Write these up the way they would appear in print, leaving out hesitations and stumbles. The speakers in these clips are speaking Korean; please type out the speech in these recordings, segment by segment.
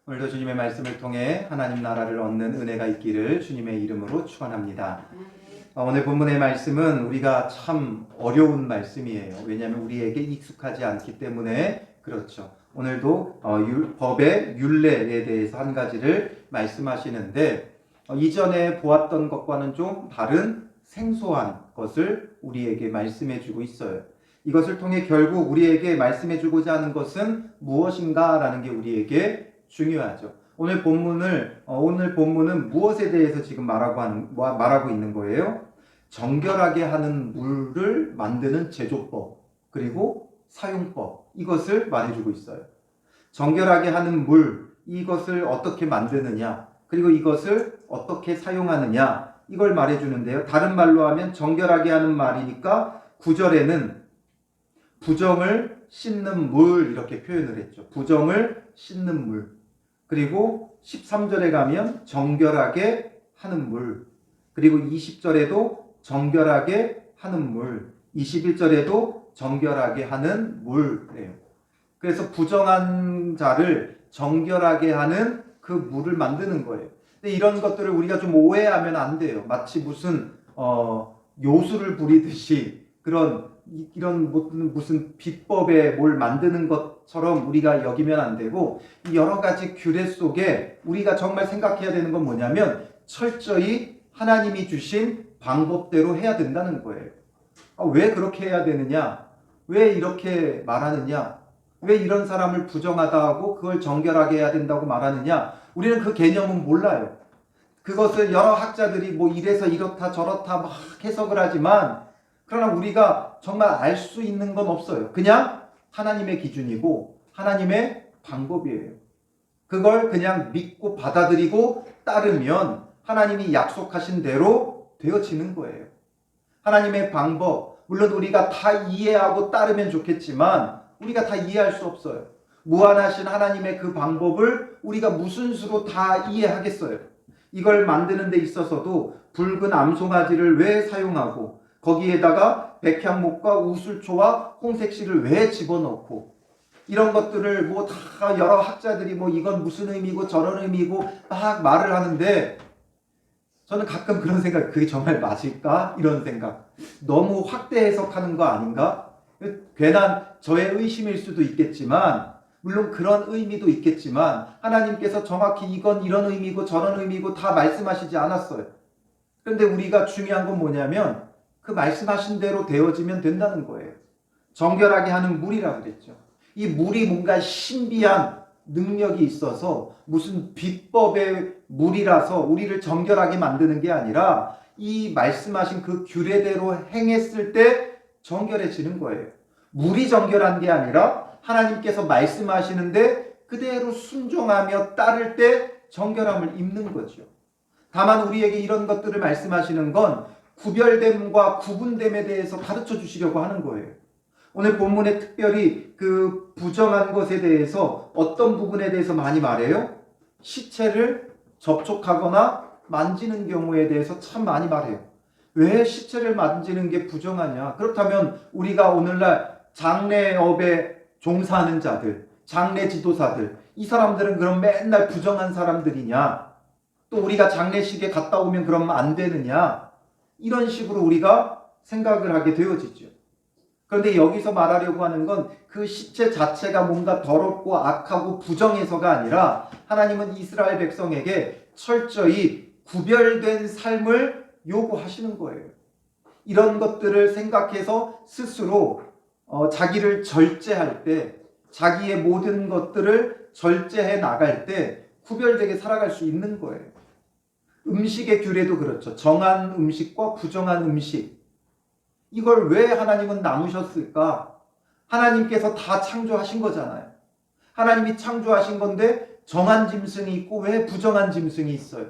오늘도 주님의 말씀을 통해 하나님 나라를 얻는 은혜가 있기를 주님의 이름으로 축원합니다. 오늘 본문의 말씀은 우리가 참 어려운 말씀이에요. 왜냐하면 우리에게 익숙하지 않기 때문에 그렇죠. 오늘도 법의 율례에 대해서 한 가지를 말씀하시는데 이전에 보았던 것과는 좀 다른 생소한 것을 우리에게 말씀해 주고 있어요. 이것을 통해 결국 우리에게 말씀해 주고자 하는 것은 무엇인가라는 게 우리에게 중요하죠. 오늘 본문은 무엇에 대해서 지금 말하고 있는 거예요? 정결하게 하는 물을 만드는 제조법, 그리고 사용법, 이것을 말해주고 있어요. 정결하게 하는 물, 이것을 어떻게 만드느냐, 그리고 이것을 어떻게 사용하느냐, 이걸 말해주는데요. 다른 말로 하면 정결하게 하는 말이니까 9절에는 부정을 씻는 물, 이렇게 표현을 했죠. 부정을 씻는 물. 그리고 13절에 가면 정결하게 하는 물. 그리고 20절에도 정결하게 하는 물. 21절에도 정결하게 하는 물이에요. 그래서 부정한 자를 정결하게 하는 그 물을 만드는 거예요. 근데 이런 것들을 우리가 좀 오해하면 안 돼요. 마치 무슨 요술을 부리듯이 이런 무슨 비법에 뭘 만드는 것처럼 우리가 여기면 안 되고, 여러 가지 규례 속에 우리가 정말 생각해야 되는 건 뭐냐면 철저히 하나님이 주신 방법대로 해야 된다는 거예요. 왜 그렇게 해야 되느냐? 왜 이렇게 말하느냐? 왜 이런 사람을 부정하다 하고 그걸 정결하게 해야 된다고 말하느냐? 우리는 그 개념은 몰라요. 그것을 여러 학자들이 뭐 이래서 이렇다 저렇다 막 해석을 하지만, 그러나 우리가 정말 알 수 있는 건 없어요. 그냥 하나님의 기준이고 하나님의 방법이에요. 그걸 그냥 믿고 받아들이고 따르면 하나님이 약속하신 대로 되어지는 거예요. 하나님의 방법, 물론 우리가 다 이해하고 따르면 좋겠지만 우리가 다 이해할 수 없어요. 무한하신 하나님의 그 방법을 우리가 무슨 수로 다 이해하겠어요. 이걸 만드는 데 있어서도 붉은 암송아지를 왜 사용하고 거기에다가 백향목과 우술초와 홍색실을 왜 집어넣고, 이런 것들을 뭐 다 여러 학자들이 뭐 이건 무슨 의미고 저런 의미고 막 말을 하는데, 저는 가끔 그런 생각, 그게 정말 맞을까? 이런 생각. 너무 확대 해석하는 거 아닌가? 괜한 저의 의심일 수도 있겠지만, 물론 그런 의미도 있겠지만 하나님께서 정확히 이건 이런 의미고 저런 의미고 다 말씀하시지 않았어요. 그런데 우리가 중요한 건 뭐냐면 그 말씀하신 대로 되어지면 된다는 거예요. 정결하게 하는 물이라고 그랬죠. 이 물이 뭔가 신비한 능력이 있어서 무슨 비법의 물이라서 우리를 정결하게 만드는 게 아니라 이 말씀하신 그 규례대로 행했을 때 정결해지는 거예요. 물이 정결한 게 아니라 하나님께서 말씀하시는데 그대로 순종하며 따를 때 정결함을 입는 거죠. 다만 우리에게 이런 것들을 말씀하시는 건 구별됨과 구분됨에 대해서 가르쳐 주시려고 하는 거예요. 오늘 본문에 특별히 그 부정한 것에 대해서 어떤 부분에 대해서 많이 말해요? 시체를 접촉하거나 만지는 경우에 대해서 참 많이 말해요. 왜 시체를 만지는 게 부정하냐? 그렇다면 우리가 오늘날 장례업에 종사하는 자들, 장례 지도사들, 이 사람들은 그럼 맨날 부정한 사람들이냐? 또 우리가 장례식에 갔다 오면 그러면 안 되느냐? 이런 식으로 우리가 생각을 하게 되어지죠. 그런데 여기서 말하려고 하는 건 그 시체 자체가 뭔가 더럽고 악하고 부정해서가 아니라 하나님은 이스라엘 백성에게 철저히 구별된 삶을 요구하시는 거예요. 이런 것들을 생각해서 스스로 자기를 절제할 때, 자기의 모든 것들을 절제해 나갈 때 구별되게 살아갈 수 있는 거예요. 음식의 규례도 그렇죠. 정한 음식과 부정한 음식. 이걸 왜 하나님은 나누셨을까? 하나님께서 다 창조하신 거잖아요. 하나님이 창조하신 건데 정한 짐승이 있고 왜 부정한 짐승이 있어요?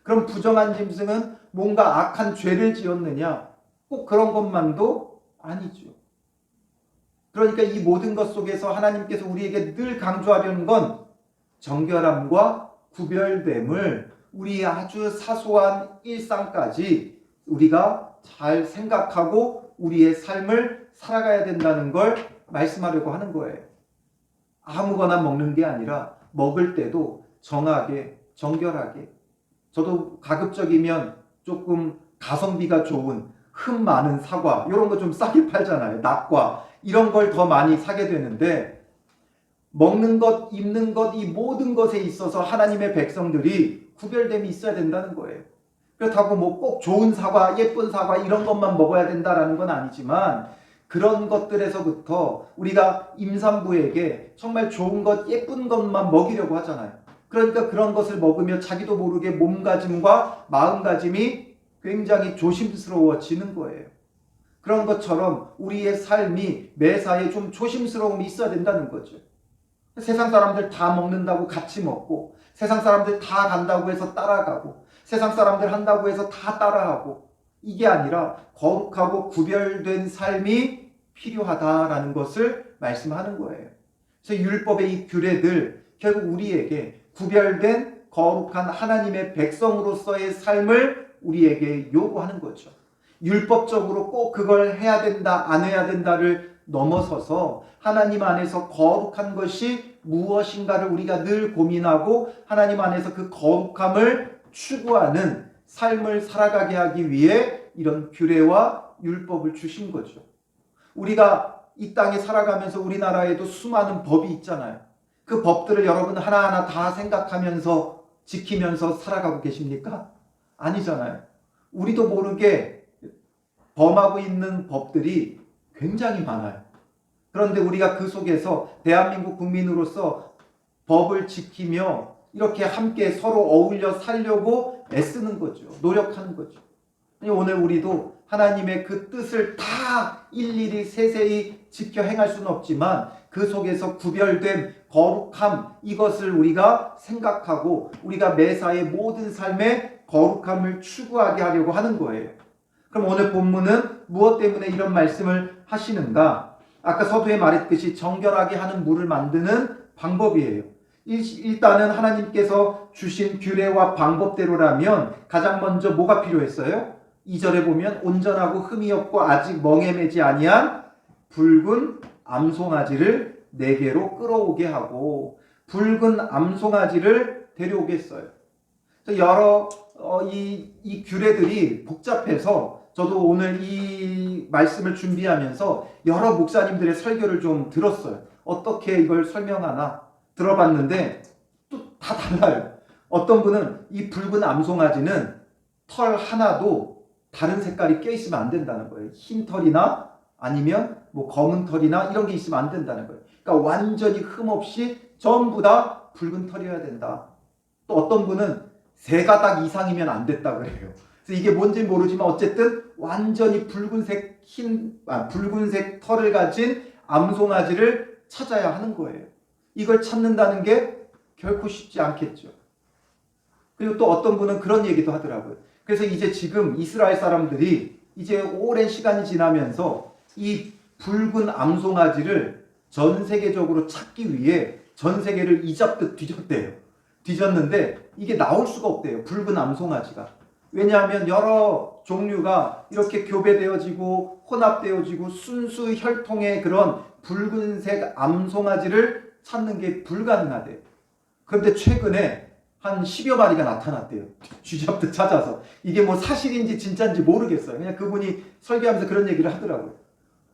그럼 부정한 짐승은 뭔가 악한 죄를 지었느냐? 꼭 그런 것만도 아니죠. 그러니까 이 모든 것 속에서 하나님께서 우리에게 늘 강조하려는 건 정결함과 구별됨을 우리의 아주 사소한 일상까지 우리가 잘 생각하고 우리의 삶을 살아가야 된다는 걸 말씀하려고 하는 거예요. 아무거나 먹는 게 아니라 먹을 때도 정하게, 정결하게. 저도 가급적이면 조금 가성비가 좋은 흠 많은 사과 이런 거 좀 싸게 팔잖아요. 낙과 이런 걸 더 많이 사게 되는데, 먹는 것, 입는 것, 이 모든 것에 있어서 하나님의 백성들이 구별됨이 있어야 된다는 거예요. 그렇다고 뭐 꼭 좋은 사과, 예쁜 사과 이런 것만 먹어야 된다라는 건 아니지만, 그런 것들에서부터 우리가 임산부에게 정말 좋은 것, 예쁜 것만 먹이려고 하잖아요. 그러니까 그런 것을 먹으며 자기도 모르게 몸가짐과 마음가짐이 굉장히 조심스러워지는 거예요. 그런 것처럼 우리의 삶이 매사에 좀 조심스러움이 있어야 된다는 거죠. 세상 사람들 다 먹는다고 같이 먹고, 세상 사람들 다 간다고 해서 따라가고, 세상 사람들 한다고 해서 다 따라하고, 이게 아니라 거룩하고 구별된 삶이 필요하다라는 것을 말씀하는 거예요. 그래서 율법의 이 규례들, 결국 우리에게 구별된 거룩한 하나님의 백성으로서의 삶을 우리에게 요구하는 거죠. 율법적으로 꼭 그걸 해야 된다, 안 해야 된다를 넘어서서 하나님 안에서 거룩한 것이 무엇인가를 우리가 늘 고민하고 하나님 안에서 그 거룩함을 추구하는 삶을 살아가게 하기 위해 이런 규례와 율법을 주신 거죠. 우리가 이 땅에 살아가면서 우리나라에도 수많은 법이 있잖아요. 그 법들을 여러분 하나하나 다 생각하면서 지키면서 살아가고 계십니까? 아니잖아요. 우리도 모르게 범하고 있는 법들이 굉장히 많아요. 그런데 우리가 그 속에서 대한민국 국민으로서 법을 지키며 이렇게 함께 서로 어울려 살려고 애쓰는 거죠. 노력하는 거죠. 오늘 우리도 하나님의 그 뜻을 다 일일이 세세히 지켜 행할 수는 없지만 그 속에서 구별된 거룩함, 이것을 우리가 생각하고 우리가 매사의 모든 삶의 거룩함을 추구하게 하려고 하는 거예요. 그럼 오늘 본문은 무엇 때문에 이런 말씀을 하시는가? 아까 서두에 말했듯이 정결하게 하는 물을 만드는 방법이에요. 일단은 하나님께서 주신 규례와 방법대로라면 가장 먼저 뭐가 필요했어요? 2절에 보면 온전하고 흠이 없고 아직 멍에 매지 아니한 붉은 암송아지를 내게로 끌어오게 하고, 붉은 암송아지를 데려오겠어요. 여러 이 규례들이 복잡해서 저도 오늘 이 말씀을 준비하면서 여러 목사님들의 설교를 좀 들었어요. 어떻게 이걸 설명하나 들어봤는데 또 다 달라요. 어떤 분은 이 붉은 암송아지는 털 하나도 다른 색깔이 껴있으면 안 된다는 거예요. 흰 털이나 아니면 뭐 검은 털이나 이런 게 있으면 안 된다는 거예요. 그러니까 완전히 흠 없이 전부 다 붉은 털이어야 된다. 또 어떤 분은 세 가닥 이상이면 안 됐다 그래요. 그래서 이게 뭔지 모르지만 어쨌든 완전히 붉은색 붉은색 털을 가진 암송아지를 찾아야 하는 거예요. 이걸 찾는다는 게 결코 쉽지 않겠죠. 그리고 또 어떤 분은 그런 얘기도 하더라고요. 그래서 이제 지금 이스라엘 사람들이 이제 오랜 시간이 지나면서 이 붉은 암송아지를 전 세계적으로 찾기 위해 전 세계를 이잡듯 뒤졌대요. 뒤졌는데 이게 나올 수가 없대요. 붉은 암송아지가. 왜냐하면 여러 종류가 이렇게 교배되어지고 혼합되어지고 순수 혈통의 그런 붉은색 암송아지를 찾는 게 불가능하대요. 그런데 최근에 한 10여 마리가 나타났대요. 쥐잡듯 찾아서. 이게 뭐 사실인지 진짜인지 모르겠어요. 그냥 그분이 설교하면서 그런 얘기를 하더라고요.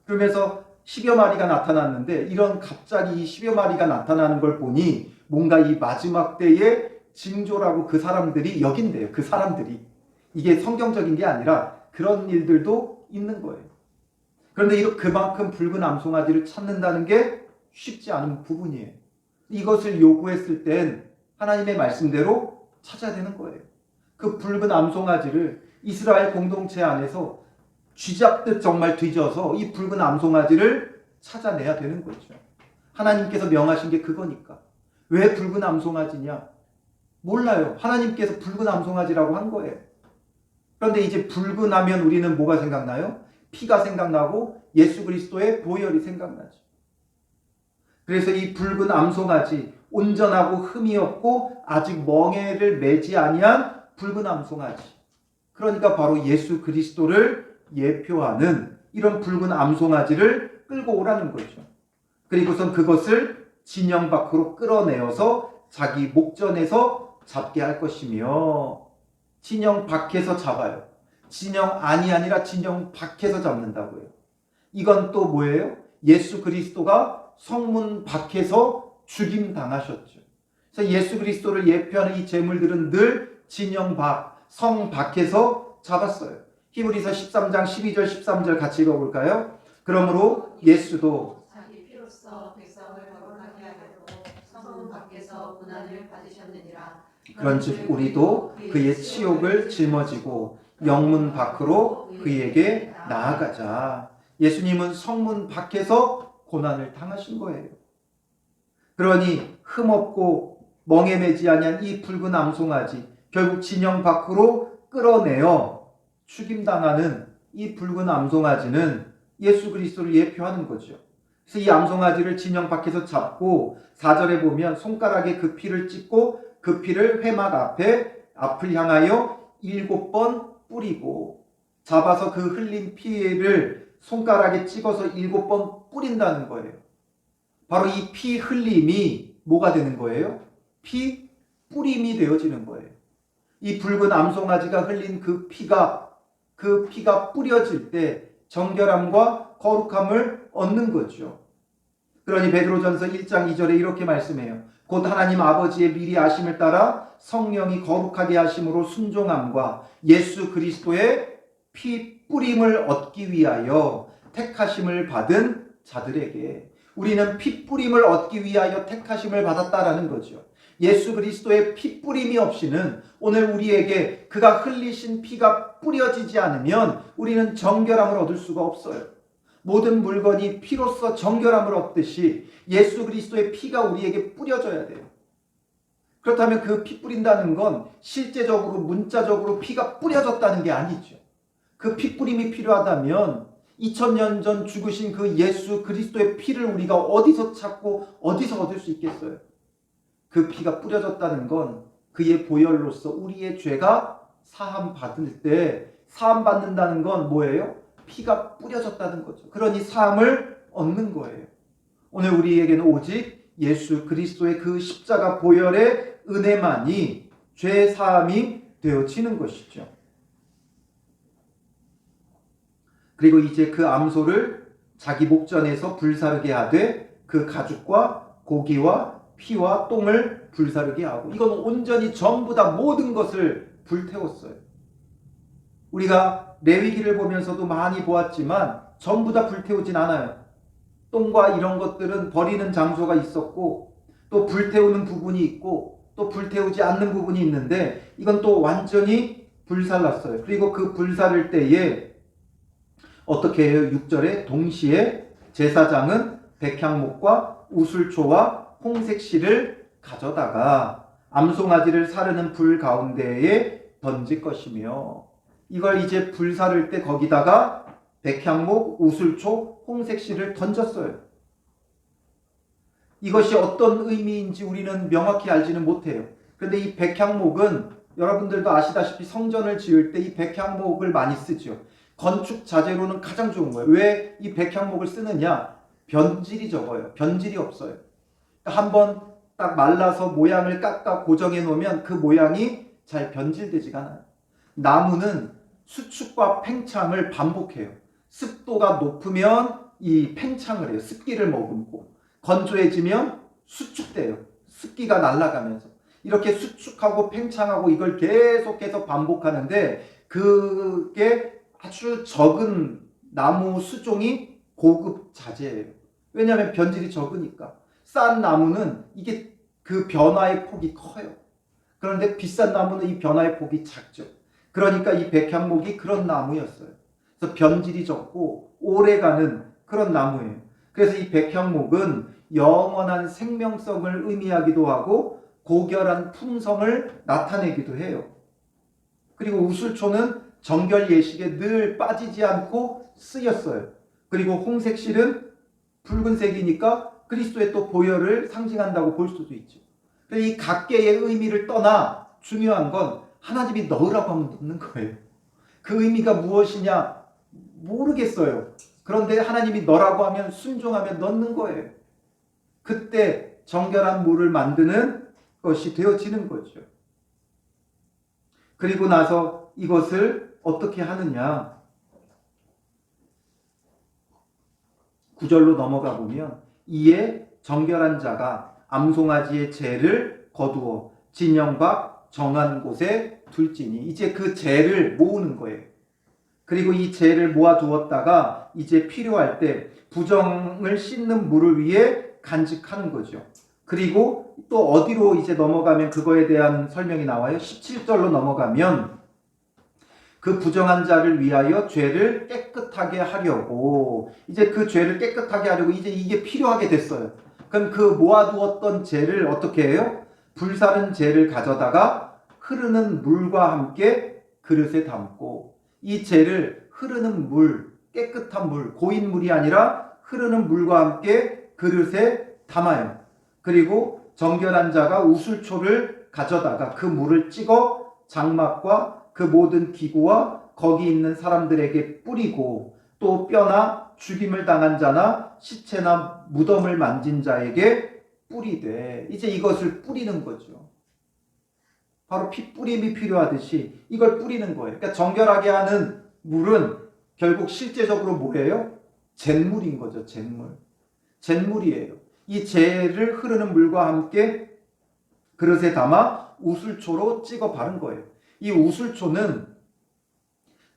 그러면서 10여 마리가 나타났는데 이런 갑자기 10여 마리가 나타나는 걸 보니 뭔가 이 마지막 때의 징조라고 그 사람들이 여긴대요. 그 사람들이. 이게 성경적인 게 아니라 그런 일들도 있는 거예요. 그런데 그만큼 붉은 암송아지를 찾는다는 게 쉽지 않은 부분이에요. 이것을 요구했을 땐 하나님의 말씀대로 찾아야 되는 거예요. 그 붉은 암송아지를 이스라엘 공동체 안에서 쥐잡듯 정말 뒤져서 이 붉은 암송아지를 찾아내야 되는 거죠. 하나님께서 명하신 게 그거니까. 왜 붉은 암송아지냐? 몰라요. 하나님께서 붉은 암송아지라고 한 거예요. 그런데 이제 붉은 하면 우리는 뭐가 생각나요? 피가 생각나고 예수 그리스도의 보혈이 생각나죠. 그래서 이 붉은 암송아지, 온전하고 흠이 없고 아직 멍에를 매지 아니한 붉은 암송아지. 그러니까 바로 예수 그리스도를 예표하는 이런 붉은 암송아지를 끌고 오라는 거죠. 그리고선 그것을 진영 밖으로 끌어내어서 자기 목전에서 잡게 할 것이며, 진영 밖에서 잡아요. 진영 안이 아니라 진영 밖에서 잡는다고요. 이건 또 뭐예요? 예수 그리스도가 성문 밖에서 죽임 당하셨죠. 그래서 예수 그리스도를 예표하는 이 제물들은 늘 진영 밖, 성 밖에서 잡았어요. 히브리서 13장 12절 13절 같이 읽어볼까요? 그러므로 예수도 자기 피로써 백성을 거룩하게 하려고 성문 밖에서 고난을 받으셨느니라. 그런즉 우리도 그의 치욕을 짊어지고 영문 밖으로 그에게 나아가자. 예수님은 성문 밖에서 고난을 당하신 거예요. 그러니 흠없고 멍에 매지 아니한 이 붉은 암송아지, 결국 진영 밖으로 끌어내어 죽임당하는 이 붉은 암송아지는 예수 그리스도를 예표하는 거죠. 그래서 이 암송아지를 진영 밖에서 잡고 4절에 보면 손가락에 그 피를 찍고 그 피를 회막 앞을 향하여 7번 뿌리고, 잡아서 그 흘린 피를 손가락에 찍어서 7번 뿌린다는 거예요. 바로 이 피 흘림이 뭐가 되는 거예요? 피 뿌림이 되어지는 거예요. 이 붉은 암송아지가 흘린 그 피가 뿌려질 때 정결함과 거룩함을 얻는 거죠. 그러니 베드로전서 1장 2절에 이렇게 말씀해요. 곧 하나님 아버지의 미리 아심을 따라 성령이 거룩하게 하심으로 순종함과 예수 그리스도의 피 뿌림을 얻기 위하여 택하심을 받은 자들에게, 우리는 피 뿌림을 얻기 위하여 택하심을 받았다라는 거죠. 예수 그리스도의 피 뿌림이 없이는, 오늘 우리에게 그가 흘리신 피가 뿌려지지 않으면 우리는 정결함을 얻을 수가 없어요. 모든 물건이 피로써 정결함을 얻듯이 예수 그리스도의 피가 우리에게 뿌려져야 돼요. 그렇다면 그 피 뿌린다는 건 실제적으로 문자적으로 피가 뿌려졌다는 게 아니죠. 그 피 뿌림이 필요하다면 2000년 전 죽으신 그 예수 그리스도의 피를 우리가 어디서 찾고 어디서 얻을 수 있겠어요? 그 피가 뿌려졌다는 건 그의 보혈로서 우리의 죄가 사함받을 때, 사함받는다는 건 뭐예요? 피가 뿌려졌다는 거죠. 그러니 사함을 얻는 거예요. 오늘 우리에게는 오직 예수 그리스도의 그 십자가 보혈의 은혜만이 죄 사함이 되어지는 것이죠. 그리고 이제 그 암소를 자기 목전에서 불사르게 하되 그 가죽과 고기와 피와 똥을 불사르게 하고, 이건 온전히 전부 다 모든 것을 불태웠어요. 우리가 레위기를 보면서도 많이 보았지만 전부 다 불태우진 않아요. 똥과 이런 것들은 버리는 장소가 있었고, 또 불태우는 부분이 있고, 또 불태우지 않는 부분이 있는데, 이건 또 완전히 불살랐어요. 그리고 그 불사를 때에 어떻게 해요? 6절에 동시에 제사장은 백향목과 우슬초와 홍색실을 가져다가 암송아지를 사르는 불 가운데에 던질 것이며, 이걸 이제 불 사를 때 거기다가 백향목, 우슬초, 홍색실을 던졌어요. 이것이 어떤 의미인지 우리는 명확히 알지는 못해요. 그런데 이 백향목은 여러분들도 아시다시피 성전을 지을 때 이 백향목을 많이 쓰죠. 건축 자재로는 가장 좋은 거예요. 왜 이 백향목을 쓰느냐? 변질이 적어요. 변질이 없어요. 한번 딱 말라서 모양을 깎아 고정해 놓으면 그 모양이 잘 변질되지가 않아요. 나무는 수축과 팽창을 반복해요. 습도가 높으면 이 팽창을 해요. 습기를 머금고. 건조해지면 수축돼요. 습기가 날아가면서. 이렇게 수축하고 팽창하고 이걸 계속해서 반복하는데, 그게 아주 적은 나무 수종이 고급 자재예요. 왜냐하면 변질이 적으니까. 싼 나무는 이게 그 변화의 폭이 커요. 그런데 비싼 나무는 이 변화의 폭이 작죠. 그러니까 이 백향목이 그런 나무였어요. 그래서 변질이 적고 오래가는 그런 나무예요. 그래서 이 백향목은 영원한 생명성을 의미하기도 하고 고결한 품성을 나타내기도 해요. 그리고 우슬초는 정결 예식에 늘 빠지지 않고 쓰였어요. 그리고 홍색실은 붉은색이니까 그리스도의 또 보혈을 상징한다고 볼 수도 있죠. 이 각계의 의미를 떠나 중요한 건 하나님이 넣으라고 하면 넣는 거예요. 그 의미가 무엇이냐 모르겠어요. 그런데 하나님이 넣으라고 하면 순종하면 넣는 거예요. 그때 정결한 물을 만드는 것이 되어지는 거죠. 그리고 나서 이것을 어떻게 하느냐? 9절로 넘어가 보면 이에 정결한 자가 암송아지의 재를 거두어 진영 밖 정한 곳에 둘지니, 이제 그 재를 모으는 거예요. 그리고 이 재를 모아 두었다가 이제 필요할 때 부정을 씻는 물을 위해 간직하는 거죠. 그리고 또 어디로 이제 넘어가면 그거에 대한 설명이 나와요. 17절로 넘어가면 그 부정한 자를 위하여 죄를 깨끗하게 하려고, 이제 그 죄를 깨끗하게 하려고 이제 이게 필요하게 됐어요. 그럼 그 모아두었던 재를 어떻게 해요? 불사른 재를 가져다가 흐르는 물과 함께 그릇에 담고, 이 재를 흐르는 물, 깨끗한 물, 고인 물이 아니라 흐르는 물과 함께 그릇에 담아요. 그리고 정결한 자가 우슬초를 가져다가 그 물을 찍어 장막과 그 모든 기구와 거기 있는 사람들에게 뿌리고, 또 뼈나 죽임을 당한 자나 시체나 무덤을 만진 자에게 뿌리되, 이제 이것을 뿌리는 거죠. 바로 피 뿌림이 필요하듯이 이걸 뿌리는 거예요. 그러니까 정결하게 하는 물은 결국 실제적으로 뭐예요? 잿물인 거죠. 잿물이에요. 이 재를 흐르는 물과 함께 그릇에 담아 우슬초로 찍어 바른 거예요. 이 우슬초는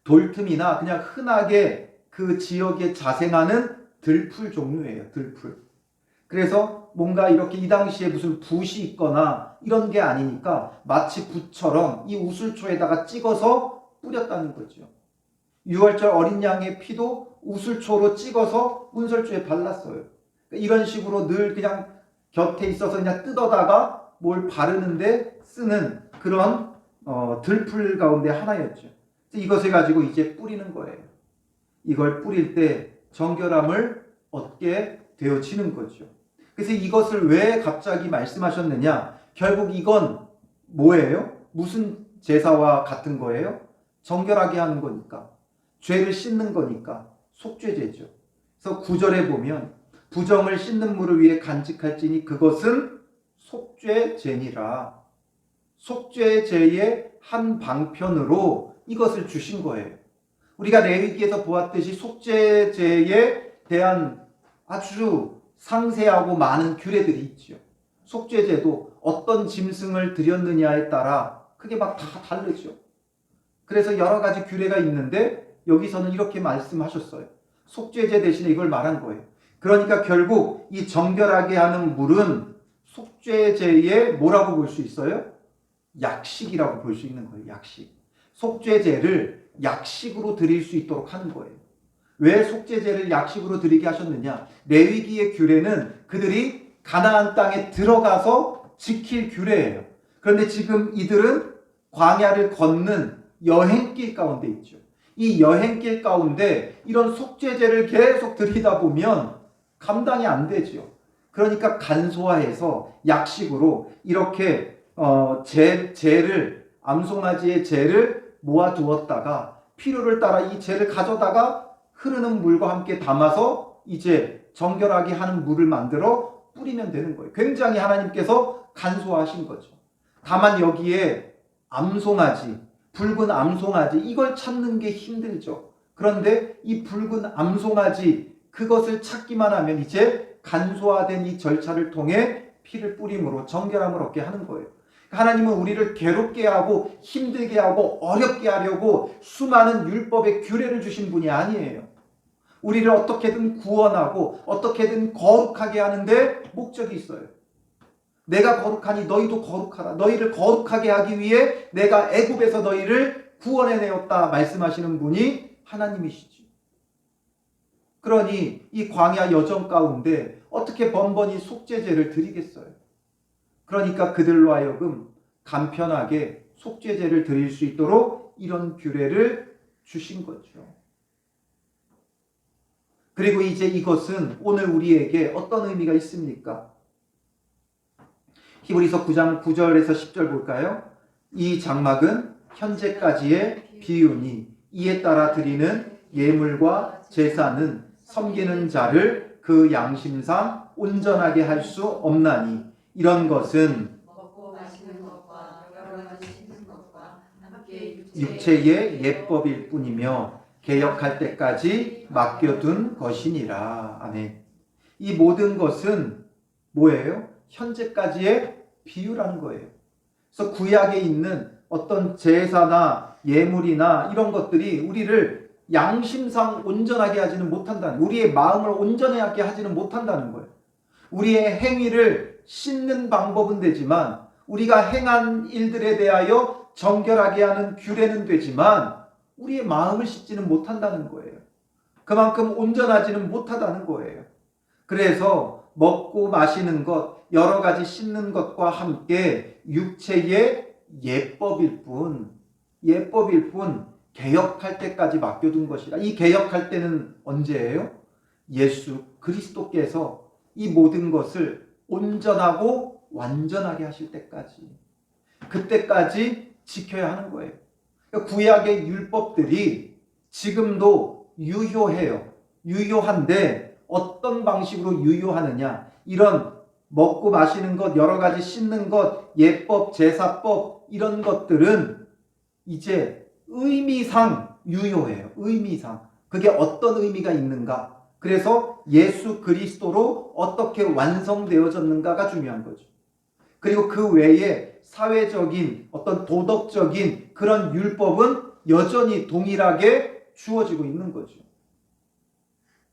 돌틈이나 그냥 흔하게 그 지역에 자생하는 들풀 종류예요. 들풀. 그래서 뭔가 이렇게 이 당시에 무슨 붓이 있거나 이런 게 아니니까 마치 붓처럼 이 우슬초에다가 찍어서 뿌렸다는 거죠. 유월절 어린 양의 피도 우슬초로 찍어서 운설주에 발랐어요. 이런 식으로 늘 그냥 곁에 있어서 그냥 뜯어다가 뭘 바르는데 쓰는 그런 들풀 가운데 하나였죠. 이것을 가지고 이제 뿌리는 거예요. 이걸 뿌릴 때 정결함을 얻게 되어지는 거죠. 그래서 이것을 왜 갑자기 말씀하셨느냐? 결국 이건 뭐예요? 무슨 제사와 같은 거예요? 정결하게 하는 거니까. 죄를 씻는 거니까. 속죄제죠. 그래서 9절에 보면 부정을 씻는 물을 위해 간직할지니 그것은 속죄제니라. 속죄제의 한 방편으로 이것을 주신 거예요. 우리가 레위기에서 보았듯이 속죄제에 대한 아주 상세하고 많은 규례들이 있죠. 속죄제도 어떤 짐승을 드렸느냐에 따라 그게 막 다 다르죠. 그래서 여러 가지 규례가 있는데 여기서는 이렇게 말씀하셨어요. 속죄제 대신에 이걸 말한 거예요. 그러니까 결국 이 정결하게 하는 물은 속죄제의 뭐라고 볼 수 있어요? 약식이라고 볼 수 있는 거예요. 약식. 속죄제를 약식으로 드릴 수 있도록 하는 거예요. 왜 속죄제를 약식으로 드리게 하셨느냐? 레위기의 규례는 그들이 가나안 땅에 들어가서 지킬 규례예요. 그런데 지금 이들은 광야를 걷는 여행길 가운데 있죠. 이 여행길 가운데 이런 속죄제를 계속 드리다 보면 감당이 안 되죠. 그러니까 간소화해서 약식으로 이렇게 재를, 암송아지의 재를 모아두었다가 필요를 따라 이 재를 가져다가 흐르는 물과 함께 담아서 이제 정결하게 하는 물을 만들어 뿌리면 되는 거예요. 굉장히 하나님께서 간소화하신 거죠. 다만 여기에 암송아지, 붉은 암송아지, 이걸 찾는 게 힘들죠. 그런데 이 붉은 암송아지, 그것을 찾기만 하면 이제 간소화된 이 절차를 통해 피를 뿌림으로 정결함을 얻게 하는 거예요. 하나님은 우리를 괴롭게 하고 힘들게 하고 어렵게 하려고 수많은 율법의 규례를 주신 분이 아니에요. 우리를 어떻게든 구원하고 어떻게든 거룩하게 하는데 목적이 있어요. 내가 거룩하니 너희도 거룩하라. 너희를 거룩하게 하기 위해 내가 애굽에서 너희를 구원해내었다 말씀하시는 분이 하나님이시죠. 그러니 이 광야 여정 가운데 어떻게 번번이 속죄제를 드리겠어요? 그러니까 그들로 하여금 간편하게 속죄제를 드릴 수 있도록 이런 규례를 주신 거죠. 그리고 이제 이것은 오늘 우리에게 어떤 의미가 있습니까? 히브리서 9장 9절에서 10절 볼까요? 이 장막은 현재까지의 비유니 이에 따라 드리는 예물과 제사는 섬기는 자를 그 양심상 온전하게 할 수 없나니 이런 것은 먹고 것과 여러 가지 씻는 것과 함께 육체의 예법일 뿐이며 개혁할 때까지 맡겨둔 것이니라. 아멘. 이 모든 것은 뭐예요? 현재까지의 비유라는 거예요. 그래서 구약에 있는 어떤 제사나 예물이나 이런 것들이 우리를 양심상 온전하게 하지는 못한다는, 우리의 마음을 온전하게 하지는 못한다는 거예요. 우리의 행위를 씻는 방법은 되지만, 우리가 행한 일들에 대하여 정결하게 하는 규례는 되지만 우리의 마음을 씻지는 못한다는 거예요. 그만큼 온전하지는 못하다는 거예요. 그래서 먹고 마시는 것, 여러 가지 씻는 것과 함께 육체의 예법일 뿐 개혁할 때까지 맡겨둔 것이라. 이 개혁할 때는 언제예요? 예수 그리스도께서 이 모든 것을 온전하고 완전하게 하실 때까지, 그때까지 지켜야 하는 거예요. 그러니까 구약의 율법들이 지금도 유효해요. 유효한데 어떤 방식으로 유효하느냐, 이런 먹고 마시는 것, 여러 가지 씻는 것, 예법, 제사법, 이런 것들은 이제 의미상 유효해요. 의미상. 그게 어떤 의미가 있는가? 그래서 예수 그리스도로 어떻게 완성되어졌는가가 중요한 거죠. 그리고 그 외에 사회적인 어떤 도덕적인 그런 율법은 여전히 동일하게 주어지고 있는 거죠.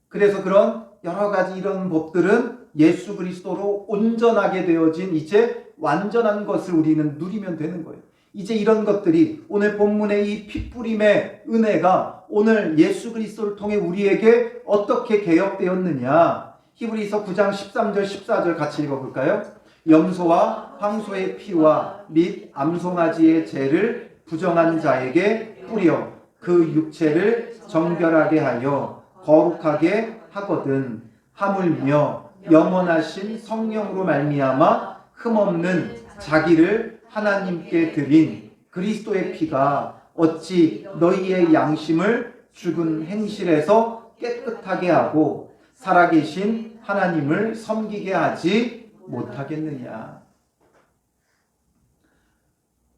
그래서 그런 여러 가지 이런 법들은 예수 그리스도로 온전하게 되어진 이제 완전한 것을 우리는 누리면 되는 거예요. 이제 이런 것들이 오늘 본문의 이 핏부림의 은혜가 오늘 예수 그리스도를 통해 우리에게 어떻게 개혁되었느냐. 히브리서 9장 13절 14절 같이 읽어볼까요? 염소와 황소의 피와 및 암송아지의 죄를 부정한 자에게 뿌려 그 육체를 정결하게 하여 거룩하게 하거든. 하물며 영원하신 성령으로 말미암아 흠없는 자기를 하나님께 드린 그리스도의 피가 어찌 너희의 양심을 죽은 행실에서 깨끗하게 하고 살아계신 하나님을 섬기게 하지 못하겠느냐.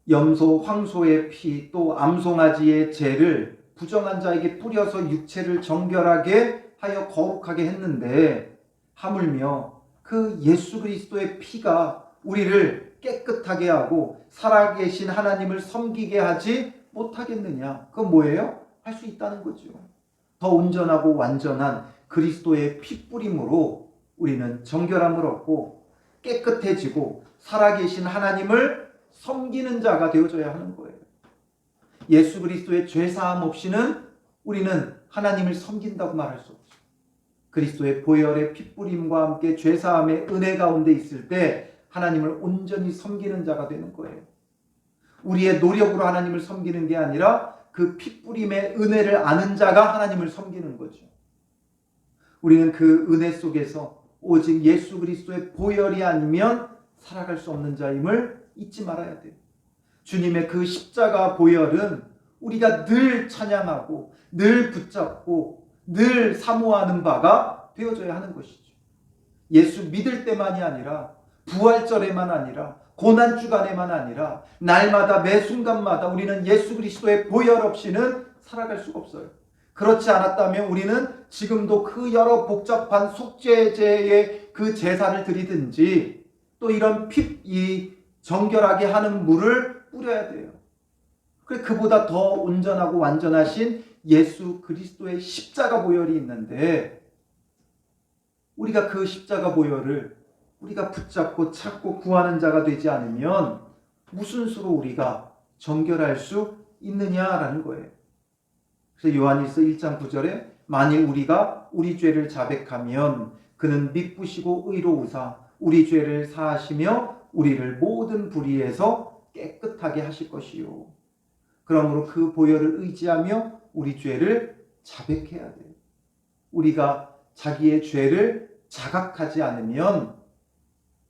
염소, 황소의 피, 또 암송아지의 죄를 부정한 자에게 뿌려서 육체를 정결하게 하여 거룩하게 했는데, 하물며 그 예수 그리스도의 피가 우리를 깨끗하게 하고 살아계신 하나님을 섬기게 하지 못하겠느냐. 그건 뭐예요? 할 수 있다는 거죠. 더 온전하고 완전한 그리스도의 핏부림으로 우리는 정결함을 얻고 깨끗해지고 살아계신 하나님을 섬기는 자가 되어져야 하는 거예요. 예수 그리스도의 죄사함 없이는 우리는 하나님을 섬긴다고 말할 수 없죠. 그리스도의 보혈의 핏부림과 함께 죄사함의 은혜 가운데 있을 때 하나님을 온전히 섬기는 자가 되는 거예요. 우리의 노력으로 하나님을 섬기는 게 아니라 그 핏부림의 은혜를 아는 자가 하나님을 섬기는 거죠. 우리는 그 은혜 속에서 오직 예수 그리스도의 보혈이 아니면 살아갈 수 없는 자임을 잊지 말아야 돼요. 주님의 그 십자가 보혈은 우리가 늘 찬양하고 늘 붙잡고 늘 사모하는 바가 되어져야 하는 것이죠. 예수 믿을 때만이 아니라 부활절에만 아니라 고난주간에만 아니라 날마다 매 순간마다 우리는 예수 그리스도의 보혈 없이는 살아갈 수가 없어요. 그렇지 않았다면 우리는 지금도 그 여러 복잡한 속죄제의 그 제사를 드리든지 또 이런 이 정결하게 하는 물을 뿌려야 돼요. 그보다 더 온전하고 완전하신 예수 그리스도의 십자가 보혈이 있는데, 우리가 그 십자가 보혈을 우리가 붙잡고 찾고 구하는 자가 되지 않으면 무슨 수로 우리가 정결할 수 있느냐라는 거예요. 그래서 요한일서 1장 9절에 만일 우리가 우리 죄를 자백하면 그는 미쁘시고 의로우사 우리 죄를 사하시며 우리를 모든 불의에서 깨끗하게 하실 것이요. 그러므로 그 보혈을 의지하며 우리 죄를 자백해야 돼요. 우리가 자기의 죄를 자각하지 않으면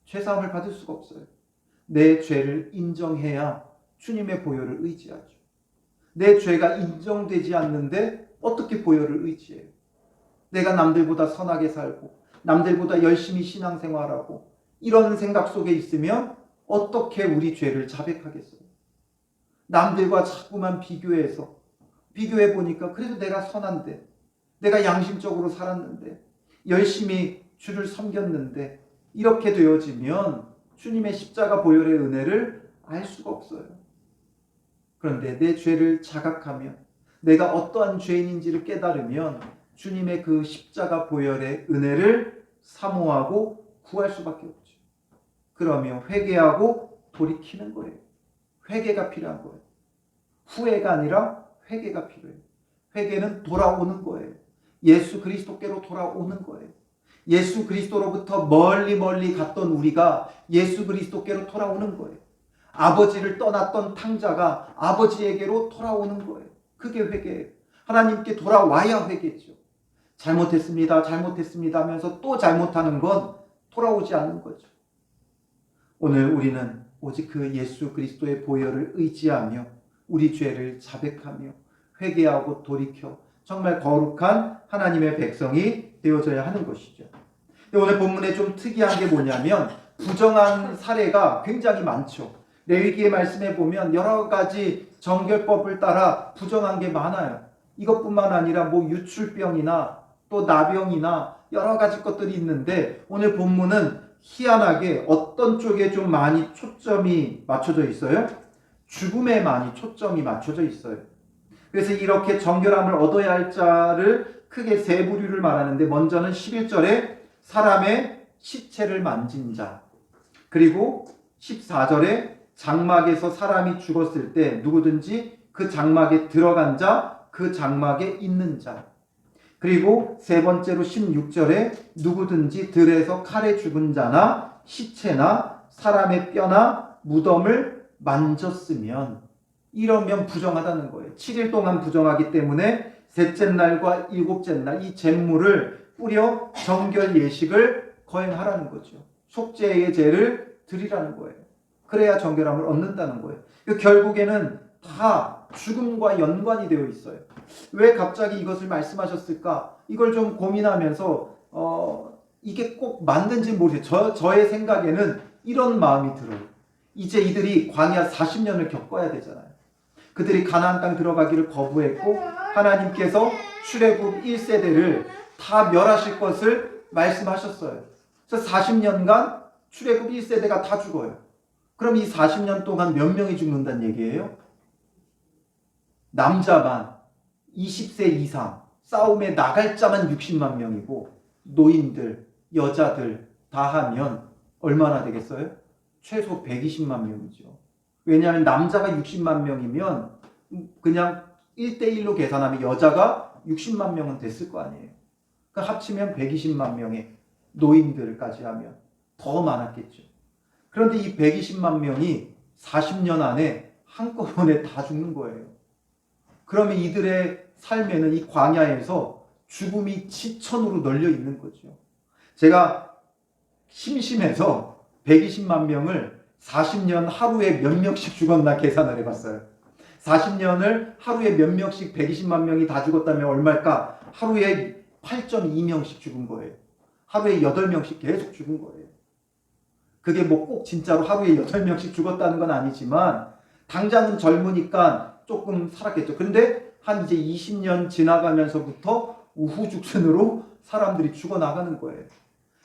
죄사함을 받을 수가 없어요. 내 죄를 인정해야 주님의 보혈을 의지하죠. 내 죄가 인정되지 않는데 어떻게 보혈을 의지해요? 내가 남들보다 선하게 살고 남들보다 열심히 신앙생활하고 이런 생각 속에 있으면 어떻게 우리 죄를 자백하겠어요? 남들과 자꾸만 비교해 보니까 그래도 내가 선한데, 내가 양심적으로 살았는데, 열심히 주를 섬겼는데, 이렇게 되어지면 주님의 십자가 보혈의 은혜를 알 수가 없어요. 그런데 내 죄를 자각하면, 내가 어떠한 죄인인지를 깨달으면 주님의 그 십자가 보혈의 은혜를 사모하고 구할 수밖에 없죠. 그러면 회개하고 돌이키는 거예요. 회개가 필요한 거예요. 후회가 아니라 회개가 필요해요. 회개는 돌아오는 거예요. 예수 그리스도께로 돌아오는 거예요. 예수 그리스도로부터 멀리 갔던 우리가 예수 그리스도께로 돌아오는 거예요. 아버지를 떠났던 탕자가 아버지에게로 돌아오는 거예요. 그게 회개예요. 하나님께 돌아와야 회개죠. 잘못했습니다 하면서 또 잘못하는 건 돌아오지 않는 거죠. 오늘 우리는 오직 그 예수 그리스도의 보혈을 의지하며 우리 죄를 자백하며 회개하고 돌이켜 정말 거룩한 하나님의 백성이 되어져야 하는 것이죠. 오늘 본문에 좀 특이한 게 뭐냐면 부정한 사례가 굉장히 많죠. 레위기의 말씀에 보면 여러 가지 정결법을 따라 부정한 게 많아요. 이것뿐만 아니라 뭐 유출병이나 또 나병이나 여러 가지 것들이 있는데 오늘 본문은 희한하게 어떤 쪽에 좀 많이 초점이 맞춰져 있어요? 죽음에 많이 초점이 맞춰져 있어요. 그래서 이렇게 정결함을 얻어야 할 자를 크게 세 부류를 말하는데 먼저는 11절에 사람의 시체를 만진 자, 그리고 14절에 장막에서 사람이 죽었을 때 누구든지 그 장막에 들어간 자, 그 장막에 있는 자, 그리고 세 번째로 16절에 누구든지 들에서 칼에 죽은 자나 시체나 사람의 뼈나 무덤을 만졌으면, 이러면 부정하다는 거예요. 7일 동안 부정하기 때문에 셋째 날과 일곱째 날 이 잿물을 뿌려 정결 예식을 거행하라는 거죠. 속죄의 제를 드리라는 거예요. 그래야 정결함을 얻는다는 거예요. 결국에는 다 죽음과 연관이 되어 있어요. 왜 갑자기 이것을 말씀하셨을까? 이걸 좀 고민하면서 이게 꼭 맞는지 모르겠어요. 저의 생각에는 이런 마음이 들어요. 이제 이들이 광야 40년을 겪어야 되잖아요. 그들이 가나안 땅 들어가기를 거부했고 하나님께서 출애굽 1세대를 다 멸하실 것을 말씀하셨어요. 그래서 40년간 출애굽 1세대가 다 죽어요. 그럼 이 40년 동안 몇 명이 죽는다는 얘기예요? 남자만 20세 이상 싸움에 나갈 자만 60만 명이고 노인들, 여자들 다 하면 얼마나 되겠어요? 최소 120만 명이죠. 왜냐하면 남자가 60만 명이면 그냥 1대1로 계산하면 여자가 60만 명은 됐을 거 아니에요. 그러니까 합치면 120만 명의 노인들까지 하면 더 많았겠죠. 그런데 이 120만 명이 40년 안에 한꺼번에 다 죽는 거예요. 그러면 이들의 삶에는 이 광야에서 죽음이 지천으로 널려 있는 거죠. 제가 심심해서 120만 명을 40년 하루에 몇 명씩 죽었나 계산을 해봤어요. 40년을 하루에 몇 명씩 120만 명이 다 죽었다면 얼마일까? 하루에 8.2명씩 죽은 거예요. 하루에 8명씩 계속 죽은 거예요. 그게 뭐 꼭 진짜로 하루에 8명씩 죽었다는 건 아니지만 당장은 젊으니까 조금 살았겠죠. 근데 한 이제 20년 지나가면서부터 우후죽순으로 사람들이 죽어나가는 거예요.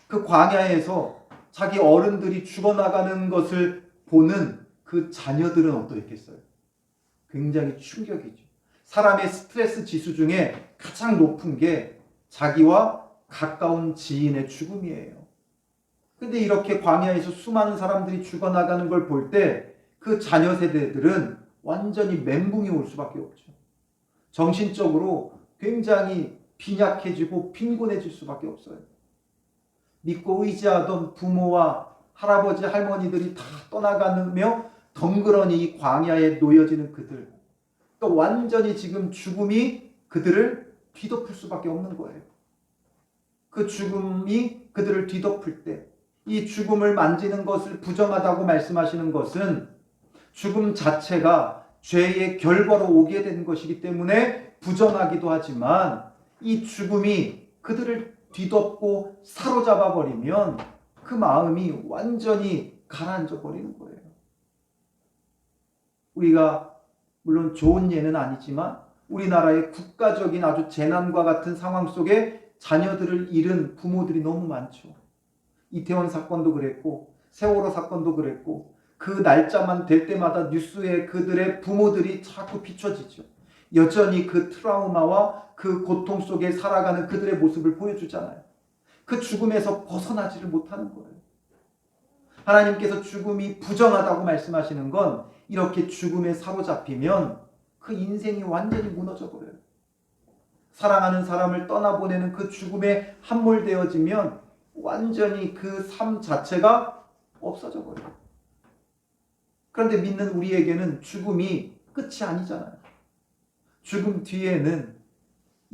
그 광야에서 자기 어른들이 죽어나가는 것을 보는 그 자녀들은 어떠했겠어요? 굉장히 충격이죠. 사람의 스트레스 지수 중에 가장 높은 게 자기와 가까운 지인의 죽음이에요. 근데 이렇게 광야에서 수많은 사람들이 죽어나가는 걸 볼 때 그 자녀 세대들은 완전히 멘붕이 올 수밖에 없죠. 정신적으로 굉장히 빈약해지고 빈곤해질 수밖에 없어요. 믿고 의지하던 부모와 할아버지, 할머니들이 다 떠나가며 덩그러니 이 광야에 놓여지는 그들, 또 완전히 지금 죽음이 그들을 뒤덮을 수밖에 없는 거예요. 그 죽음이 그들을 뒤덮을 때 이 죽음을 만지는 것을 부정하다고 말씀하시는 것은 죽음 자체가 죄의 결과로 오게 된 것이기 때문에 부정하기도 하지만 이 죽음이 그들을 뒤덮고 사로잡아 버리면 그 마음이 완전히 가라앉아 버리는 거예요. 우리가 물론 좋은 예는 아니지만 우리나라의 국가적인 아주 재난과 같은 상황 속에 자녀들을 잃은 부모들이 너무 많죠. 이태원 사건도 그랬고 세월호 사건도 그랬고 그 날짜만 될 때마다 뉴스에 그들의 부모들이 자꾸 비춰지죠. 여전히 그 트라우마와 그 고통 속에 살아가는 그들의 모습을 보여주잖아요. 그 죽음에서 벗어나지를 못하는 거예요. 하나님께서 죽음이 부정하다고 말씀하시는 건 이렇게 죽음에 사로잡히면 그 인생이 완전히 무너져 버려요. 사랑하는 사람을 떠나보내는 그 죽음에 함몰되어지면 완전히 그 삶 자체가 없어져 버려요. 그런데 믿는 우리에게는 죽음이 끝이 아니잖아요. 죽음 뒤에는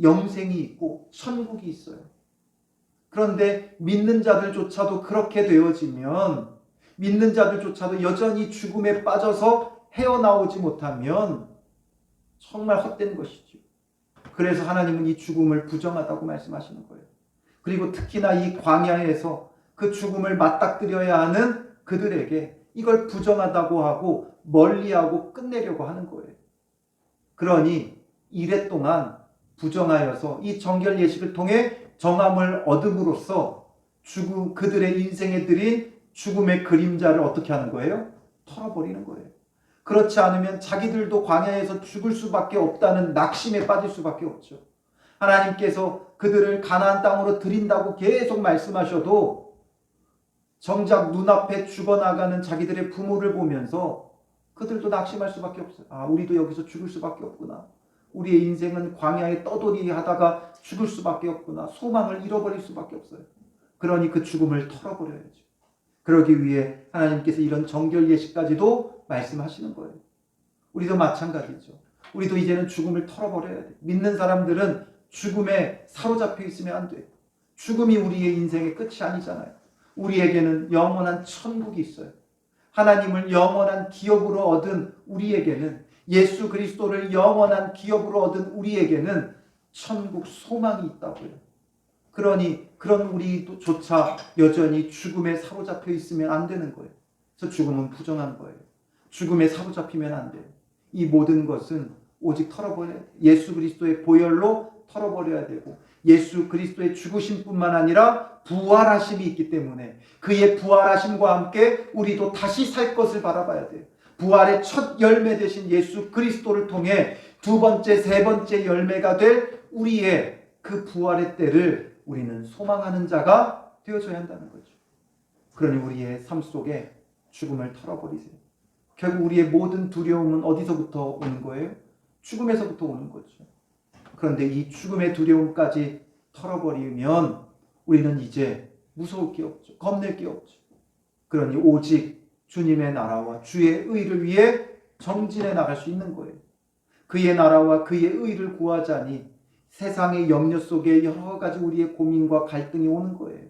영생이 있고 천국이 있어요. 그런데 믿는 자들조차도 그렇게 되어지면, 믿는 자들조차도 여전히 죽음에 빠져서 헤어나오지 못하면 정말 헛된 것이죠. 그래서 하나님은 이 죽음을 부정하다고 말씀하시는 거예요. 그리고 특히나 이 광야에서 그 죽음을 맞닥뜨려야 하는 그들에게 이걸 부정하다고 하고 멀리하고 끝내려고 하는 거예요. 그러니 이래 동안 부정하여서 이 정결 예식을 통해 정함을 얻음으로써 죽음, 그들의 인생에 들인 죽음의 그림자를 어떻게 하는 거예요? 털어버리는 거예요. 그렇지 않으면 자기들도 광야에서 죽을 수밖에 없다는 낙심에 빠질 수밖에 없죠. 하나님께서 그들을 가나안 땅으로 드린다고 계속 말씀하셔도 정작 눈앞에 죽어나가는 자기들의 부모를 보면서 그들도 낙심할 수밖에 없어요. 아, 우리도 여기서 죽을 수밖에 없구나. 우리의 인생은 광야에 떠돌이 하다가 죽을 수밖에 없구나. 소망을 잃어버릴 수밖에 없어요. 그러니 그 죽음을 털어버려야죠. 그러기 위해 하나님께서 이런 정결 예식까지도 말씀하시는 거예요. 우리도 마찬가지죠. 우리도 이제는 죽음을 털어버려야 돼. 믿는 사람들은 죽음에 사로잡혀 있으면 안 돼. 죽음이 우리의 인생의 끝이 아니잖아요. 우리에게는 영원한 천국이 있어요. 하나님을 영원한 기업으로 얻은 우리에게는, 예수 그리스도를 영원한 기업으로 얻은 우리에게는 천국 소망이 있다고요. 그러니 그런 우리조차 여전히 죽음에 사로잡혀 있으면 안 되는 거예요. 그래서 죽음은 부정한 거예요. 죽음에 사로잡히면 안 돼요. 이 모든 것은 오직 털어버려야 돼요. 예수 그리스도의 보혈로 털어버려야 되고, 예수 그리스도의 죽으심뿐만 아니라 부활하심이 있기 때문에 그의 부활하심과 함께 우리도 다시 살 것을 바라봐야 돼요. 부활의 첫 열매 되신 예수 그리스도를 통해 두 번째, 세 번째 열매가 될 우리의 그 부활의 때를 우리는 소망하는 자가 되어줘야 한다는 거죠. 그러니 우리의 삶 속에 죽음을 털어버리세요. 결국 우리의 모든 두려움은 어디서부터 오는 거예요? 죽음에서부터 오는 거죠. 그런데 이 죽음의 두려움까지 털어버리면 우리는 이제 무서울 게 없죠. 겁낼 게 없죠. 그러니 오직 주님의 나라와 주의 의를 위해 정진해 나갈 수 있는 거예요. 그의 나라와 그의 의를 구하자니 세상의 염려 속에 여러 가지 우리의 고민과 갈등이 오는 거예요.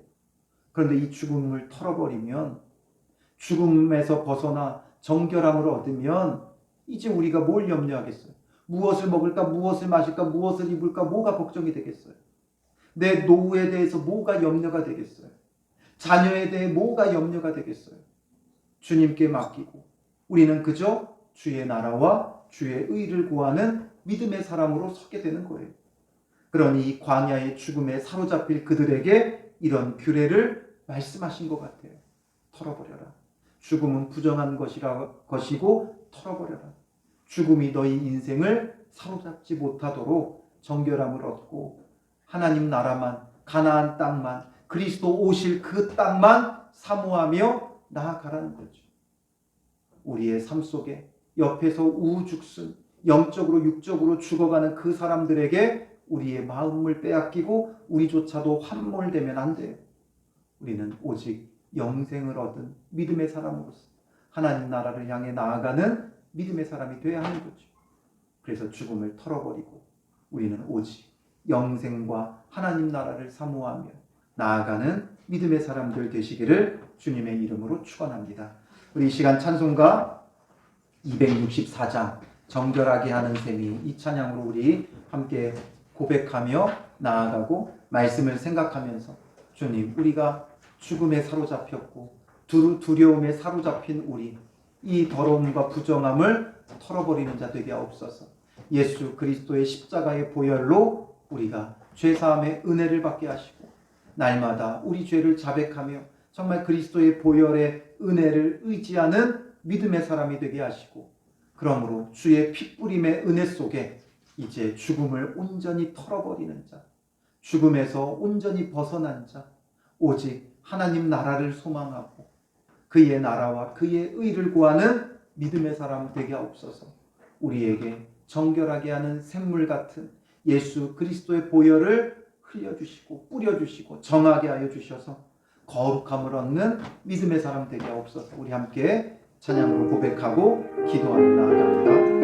그런데 이 죽음을 털어버리면, 죽음에서 벗어나 정결함을 얻으면 이제 우리가 뭘 염려하겠어요? 무엇을 먹을까? 무엇을 마실까? 무엇을 입을까? 뭐가 걱정이 되겠어요? 내 노후에 대해서 뭐가 염려가 되겠어요? 자녀에 대해 뭐가 염려가 되겠어요? 주님께 맡기고 우리는 그저 주의 나라와 주의 의를 구하는 믿음의 사람으로 서게 되는 거예요. 그러니 이 광야의 죽음에 사로잡힐 그들에게 이런 규례를 말씀하신 것 같아요. 털어버려라. 죽음은 부정한 것이고 털어버려라. 죽음이 너희 인생을 사로잡지 못하도록 정결함을 얻고 하나님 나라만, 가나안 땅만, 그리스도 오실 그 땅만 사모하며 나아가라는 거죠. 우리의 삶 속에 옆에서 우죽순, 영적으로 육적으로 죽어가는 그 사람들에게 우리의 마음을 빼앗기고 우리조차도 함몰되면 안 돼요. 우리는 오직 영생을 얻은 믿음의 사람으로서 하나님 나라를 향해 나아가는 믿음의 사람이 되어야 하는 거죠. 그래서 죽음을 털어버리고 우리는 오직 영생과 하나님 나라를 사모하며 나아가는 믿음의 사람들 되시기를 주님의 이름으로 축원합니다. 우리 이 시간 찬송가 264장 정결하게 하는 셈이, 이 찬양으로 우리 함께 고백하며 나아가고 말씀을 생각하면서, 주님, 우리가 죽음에 사로잡혔고 두려움에 사로잡힌 우리, 이 더러움과 부정함을 털어버리는 자 되게 하옵소서. 예수 그리스도의 십자가의 보혈로 우리가 죄사함의 은혜를 받게 하시고 날마다 우리 죄를 자백하며 정말 그리스도의 보혈의 은혜를 의지하는 믿음의 사람이 되게 하시고, 그러므로 주의 피뿌림의 은혜 속에 이제 죽음을 온전히 털어버리는 자, 죽음에서 온전히 벗어난 자, 오직 하나님 나라를 소망하고 그의 나라와 그의 의를 구하는 믿음의 사람 되게 하옵소서. 우리에게 정결하게 하는 샘물 같은 예수 그리스도의 보혈을 흘려주시고 뿌려주시고 정하게 하여 주셔서 거룩함을 얻는 믿음의 사람 되게 하옵소서. 우리 함께 찬양으로 고백하고 기도하며 나아갑니다.